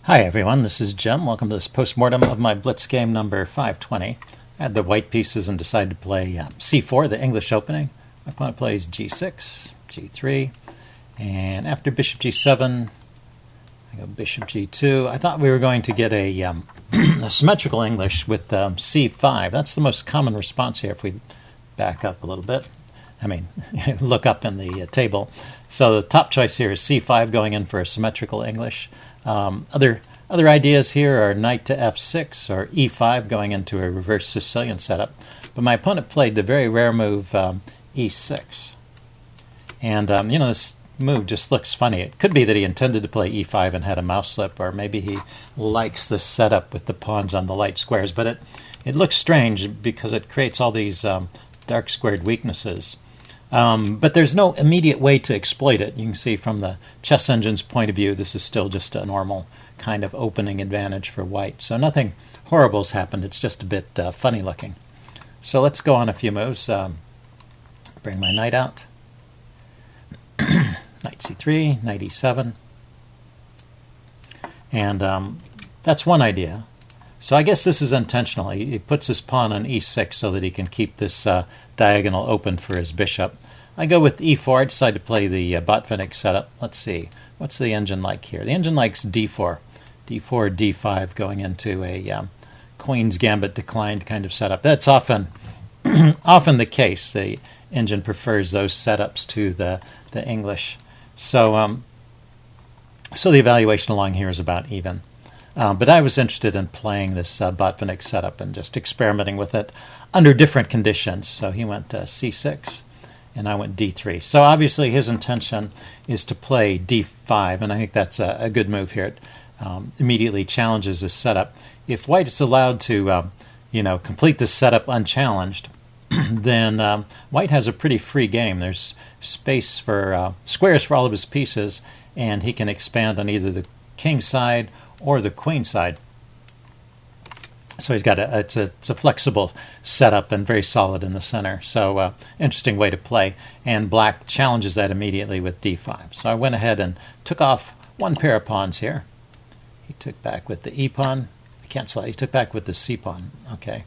Hi everyone, this is Jim. Welcome to this postmortem of my Blitz game number 520. I had the white pieces and decided to play c4, the English opening. My opponent plays g6, g3, and after bishop g7, I go bishop g2. I thought we were going to get a, a symmetrical English with c5. That's the most common response here if we back up a little bit. I mean, look up in the table. So the top choice here is c5 going in for a symmetrical English. Other ideas here are knight to f6 or e5 going into a reverse Sicilian setup. But my opponent played the very rare move e6. And, this move just looks funny. It could be that he intended to play e5 and had a mouse slip, or maybe he likes this setup with the pawns on the light squares. But it looks strange because it creates all these dark squared weaknesses. But there's no immediate way to exploit it. You can see from the chess engine's point of view, this is still just a normal kind of opening advantage for white. So nothing horrible has happened. It's just a bit funny looking. So let's go on a few moves. Bring my knight out. Knight c3, knight e7. And that's one idea. So I guess this is intentional. He puts his pawn on e6 so that he can keep this diagonal open for his bishop. I go with e4. I decide to play the Botvinnik setup. Let's see. What's the engine like here? The engine likes d4. d4, d5 going into a Queen's Gambit declined kind of setup. That's often often the case. The engine prefers those setups to the English. So, so the evaluation along here is about even. But I was interested in playing this Botvinnik setup and just experimenting with it under different conditions. So he went c6, and I went d3. So obviously his intention is to play d5, and I think that's a good move here. It immediately challenges this setup. If white is allowed to, complete this setup unchallenged, then white has a pretty free game. There's space for squares for all of his pieces, and he can expand on either the king side or the queen side. So he's got it's a flexible setup and very solid in the center. So interesting way to play. And black challenges that immediately with d5. So I went ahead and took off one pair of pawns here. He took back with the e pawn. I cancel. He took back with the c pawn. Okay,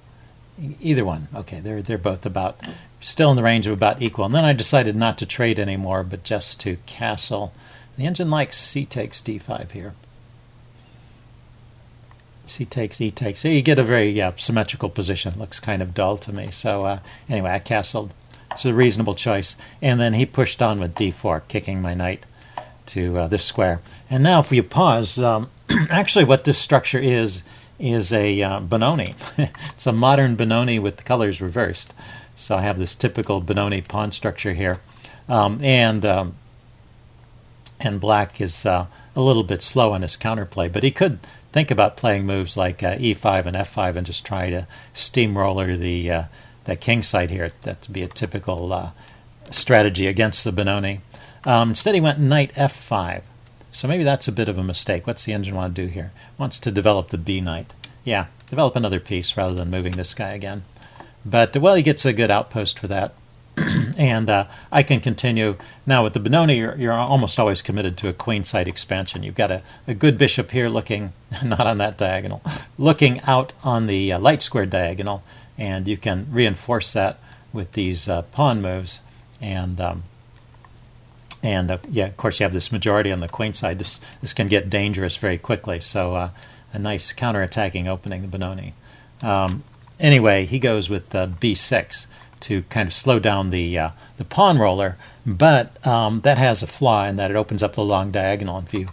either one. Okay, they're both about still in the range of about equal. And then I decided not to trade anymore, but just to castle. The engine likes c takes d5 here. C takes, E takes. So you get a very symmetrical position. Looks kind of dull to me. So anyway, I castled. It's a reasonable choice. And then he pushed on with d4, kicking my knight to this square. And now if we pause, actually what this structure is a Benoni. It's a modern Benoni with the colors reversed. So I have this typical Benoni pawn structure here. And black is a little bit slow in his counterplay, but he could think about playing moves like e5 and f5 and just try to steamroller the king side here. That would be a typical strategy against the Benoni. Instead he went knight f5. So maybe that's a bit of a mistake. What's the engine want to do here? Wants to develop the b knight. Yeah, develop another piece rather than moving this guy again. But, well, he gets a good outpost for that. And I can continue. Now with the Benoni, you're almost always committed to a queenside expansion. You've got a good bishop here looking, not on that diagonal, looking out on the light square diagonal, and you can reinforce that with these pawn moves. And of course you have this majority on the queenside. This can get dangerous very quickly. So a nice counterattacking opening, the Benoni. Anyway, he goes with b6. To kind of slow down the pawn roller, but that has a flaw in that it opens up the long diagonal. If you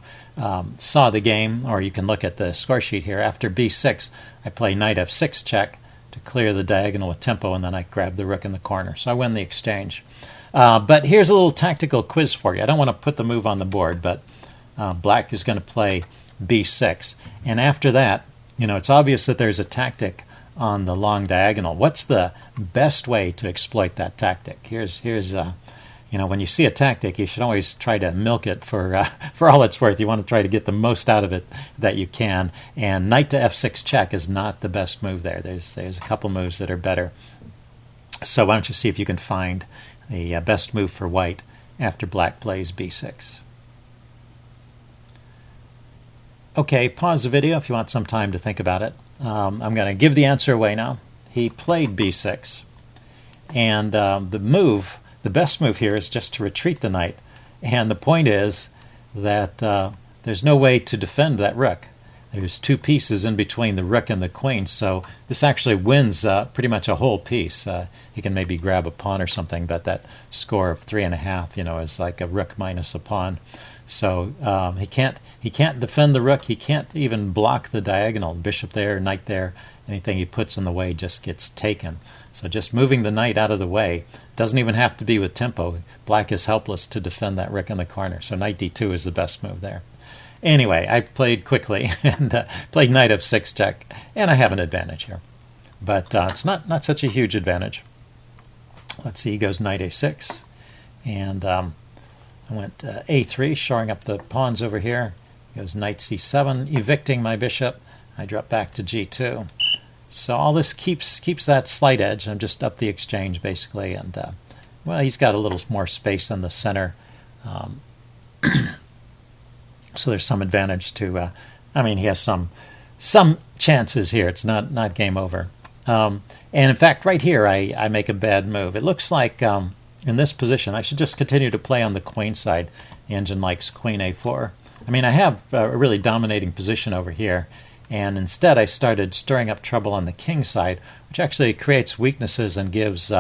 saw the game, or you can look at the score sheet here, after b6, I play knight f6 check to clear the diagonal with tempo, and then I grab the rook in the corner. So I win the exchange. But here's a little tactical quiz for you. I don't want to put the move on the board, but black is going to play b6. And after that, it's obvious that there's a tactic on the long diagonal. What's the best way to exploit that tactic? Here's when you see a tactic, you should always try to milk it for all it's worth. You want to try to get the most out of it that you can. And knight to f6 check is not the best move there. There's a couple moves that are better. So why don't you see if you can find the best move for white after black plays b6. Okay, pause the video if you want some time to think about it. I'm going to give the answer away now. He played b6. And the best move here is just to retreat the knight. And the point is that there's no way to defend that rook. There's two pieces in between the rook and the queen, so this actually wins pretty much a whole piece. He can maybe grab a pawn or something, but that score of 3.5, is like a rook minus a pawn. So he can't defend the rook. He can't even block the diagonal. Bishop there, knight there. Anything he puts in the way just gets taken. So just moving the knight out of the way doesn't even have to be with tempo. Black is helpless to defend that rook in the corner. So knight d2 is the best move there. Anyway, I played quickly and played knight f6 check, and I have an advantage here. But it's not such a huge advantage. Let's see, he goes knight a6, and I went a3, shoring up the pawns over here. He goes knight c7, evicting my bishop. I drop back to g2. So all this keeps that slight edge. I'm just up the exchange, basically, and well, he's got a little more space in the center. So there's some advantage to, he has some chances here. It's not game over. And in fact, right here, I make a bad move. It looks like in this position, I should just continue to play on the queen side. The engine likes queen a4. I have a really dominating position over here. And instead, I started stirring up trouble on the king side, which actually creates weaknesses and gives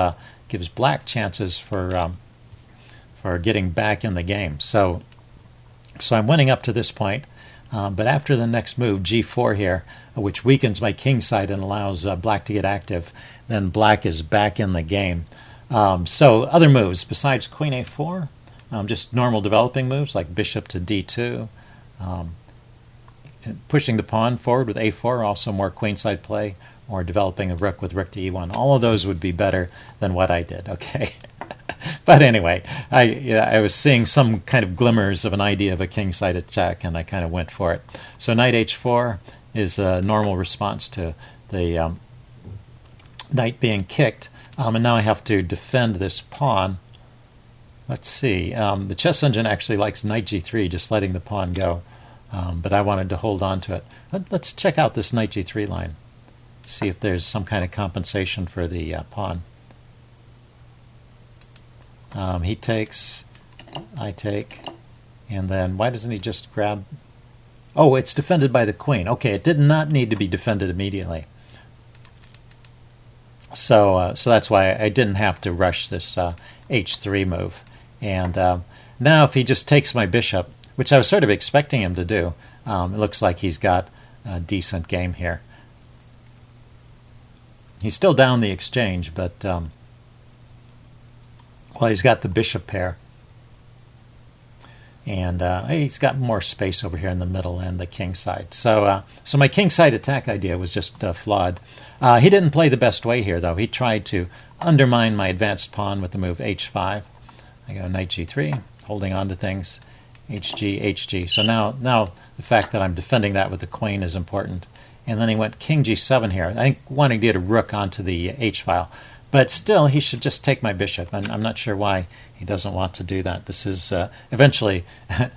black chances for getting back in the game. So I'm winning up to this point, but after the next move, g4 here, which weakens my king side and allows black to get active, then black is back in the game. So other moves besides queen a4, just normal developing moves like bishop to d2, pushing the pawn forward with a4, also more queenside play, or developing a rook with rook to e1. All of those would be better than what I did, okay? But anyway, I was seeing some kind of glimmers of an idea of a kingside attack, and I kind of went for it. So knight h4 is a normal response to the knight being kicked, and now I have to defend this pawn. Let's see. The chess engine actually likes knight g3, just letting the pawn go, but I wanted to hold on to it. Let's check out this knight g3 line, see if there's some kind of compensation for the pawn. He takes, I take, and then why doesn't he just grab? Oh, it's defended by the queen. Okay, it did not need to be defended immediately. So that's why I didn't have to rush this h3 move. And now if he just takes my bishop, which I was sort of expecting him to do, it looks like he's got a decent game here. He's still down the exchange, but well, he's got the bishop pair, and he's got more space over here in the middle and the king side. So my king side attack idea was just flawed. He didn't play the best way here, though. He tried to undermine my advanced pawn with the move h5. I go knight g3, holding on to things, hg, hg. So now the fact that I'm defending that with the queen is important. And then he went king g7 here, I think wanting to get a rook onto the h-file. But still, he should just take my bishop, and I'm not sure why he doesn't want to do that. This is eventually,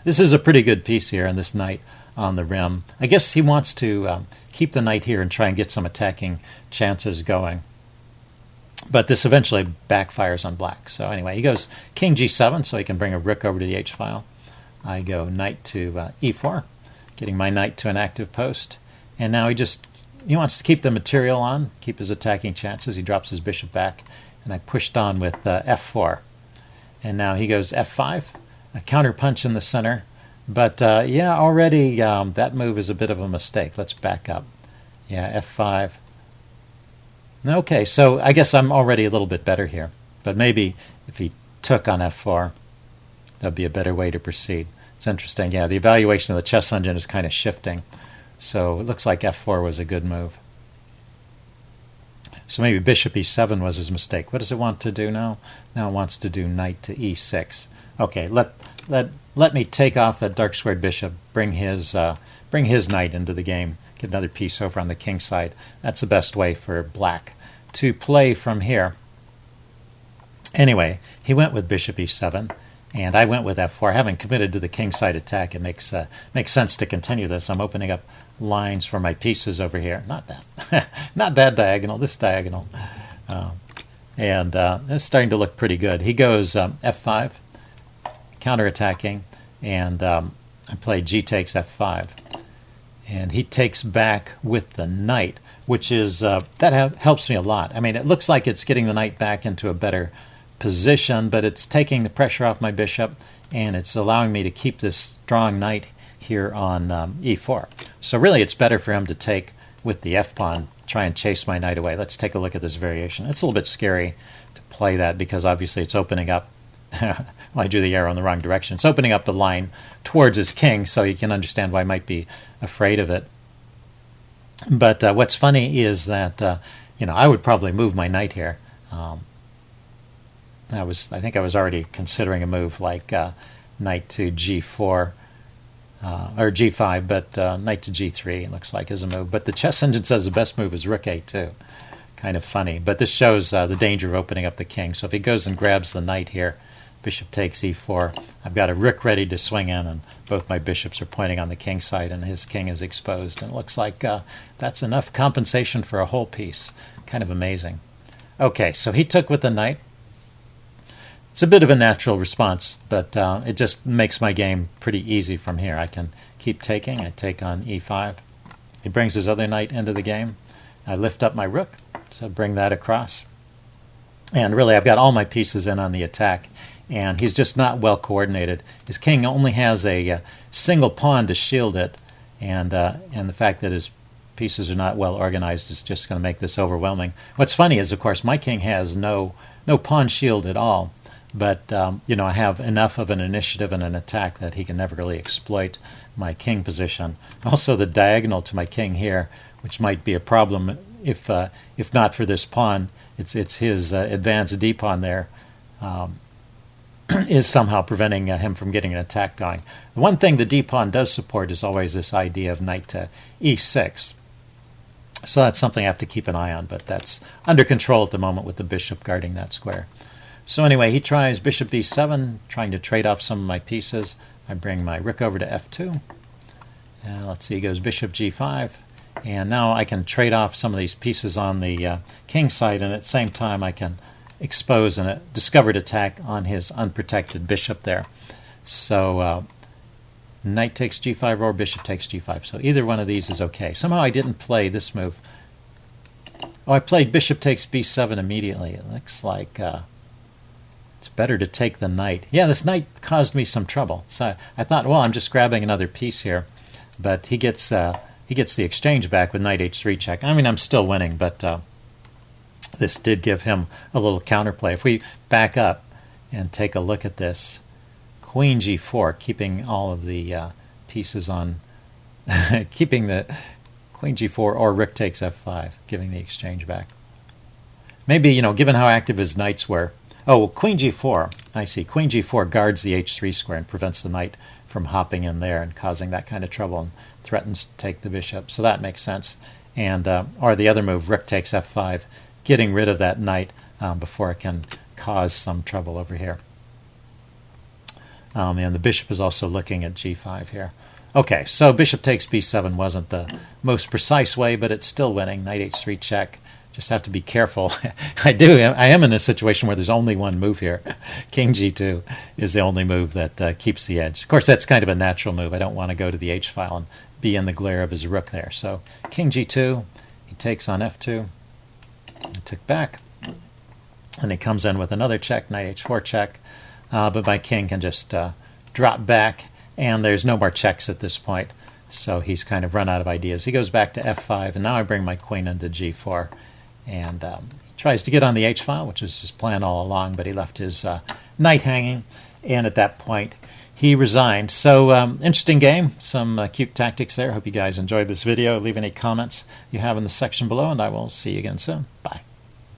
this is a pretty good piece here, and this knight on the rim. I guess he wants to keep the knight here and try and get some attacking chances going. But this eventually backfires on black. So anyway, he goes king g7, so he can bring a rook over to the h-file. I go knight to e4, getting my knight to an active post. And now he wants to keep the material on, keep his attacking chances. He drops his bishop back, and I pushed on with f4. And now he goes f5, a counter punch in the center. But yeah, already that move is a bit of a mistake. Let's back up. Yeah, f5. Okay, so I guess I'm already a little bit better here. But maybe if he took on f4, that would be a better way to proceed. It's interesting. Yeah, the evaluation of the chess engine is kind of shifting. So it looks like f4 was a good move. So maybe bishop e7 was his mistake. What does it want to do now? Now it wants to do knight to e6. Okay, let me take off that dark squared bishop, bring his knight into the game, get another piece over on the king side. That's the best way for black to play from here. Anyway, he went with bishop e7, And I went with f4. Having committed to the kingside attack, it makes sense to continue this. I'm opening up lines for my pieces over here. Not that. Not that diagonal, this diagonal. And it's starting to look pretty good. He goes f5, counterattacking, and I play g takes f5. And he takes back with the knight, which is, that helps me a lot. I mean, it looks like it's getting the knight back into a better position, but it's taking the pressure off my bishop, and it's allowing me to keep this strong knight here on e4. So really it's better for him to take with the f-pawn, try and chase my knight away. Let's take a look at this variation. It's a little bit scary to play that because obviously it's opening up, well, I drew the arrow in the wrong direction. It's opening up the line towards his king, so you can understand why I might be afraid of it. But what's funny is that, I would probably move my knight here. I think I was already considering a move like knight to g4 or g5, but knight to g3 looks like is a move. But the chess engine says the best move is rook a2. Kind of funny. But this shows the danger of opening up the king. So if he goes and grabs the knight here, bishop takes e4, I've got a rook ready to swing in, and both my bishops are pointing on the king side, and his king is exposed. And it looks like that's enough compensation for a whole piece. Kind of amazing. Okay, so he took with the knight. It's a bit of a natural response, but it just makes my game pretty easy from here. I can keep taking. I take on e5. He brings his other knight into the game. I lift up my rook, so bring that across. And really, I've got all my pieces in on the attack, and he's just not well coordinated. His king only has a single pawn to shield it, and the fact that his pieces are not well organized is just going to make this overwhelming. What's funny is, of course, my king has no pawn shield at all. But, I have enough of an initiative and an attack that he can never really exploit my king position. Also, the diagonal to my king here, which might be a problem if not for this pawn, it's his advanced d-pawn there, is somehow preventing him from getting an attack going. The one thing the d-pawn does support is always this idea of knight to e6. So that's something I have to keep an eye on, but that's under control at the moment with the bishop guarding that square. So anyway, he tries bishop b7, trying to trade off some of my pieces. I bring my rook over to f2. Let's see, he goes bishop g5. And now I can trade off some of these pieces on the king side, and at the same time I can expose a discovered attack on his unprotected bishop there. So knight takes g5 or bishop takes g5. So either one of these is okay. Somehow I didn't play this move. Oh, I played bishop takes b7 immediately. It looks like it's better to take the knight. Yeah, this knight caused me some trouble. So I thought, well, I'm just grabbing another piece here. But he gets the exchange back with knight h3 check. I mean, I'm still winning, but this did give him a little counterplay. If we back up and take a look at this, queen g4, keeping all of the pieces on, keeping the queen g4 or rook takes f5, giving the exchange back. Maybe, given how active his knights were. Oh, well, queen g4, I see. Queen g4 guards the h3 square and prevents the knight from hopping in there and causing that kind of trouble and threatens to take the bishop. So that makes sense. And or the other move, rook takes f5, getting rid of that knight before it can cause some trouble over here. And the bishop is also looking at g5 here. Okay, so bishop takes b7 wasn't the most precise way, but it's still winning. Knight h3 check. Just have to be careful. I am in a situation where there's only one move here. King g2 is the only move that keeps the edge. Of course, that's kind of a natural move. I don't want to go to the h-file and be in the glare of his rook there. So king g2, he takes on f2. I took back. And he comes in with another check, knight h4 check. But my king can just drop back, and there's no more checks at this point. So he's kind of run out of ideas. He goes back to f5, and now I bring my queen into g4. And he tries to get on the h-file, which was his plan all along, but he left his knight hanging, and at that point he resigned. So interesting game, some cute tactics there. Hope you guys enjoyed this video. Leave any comments you have in the section below, and I will see you again soon. Bye.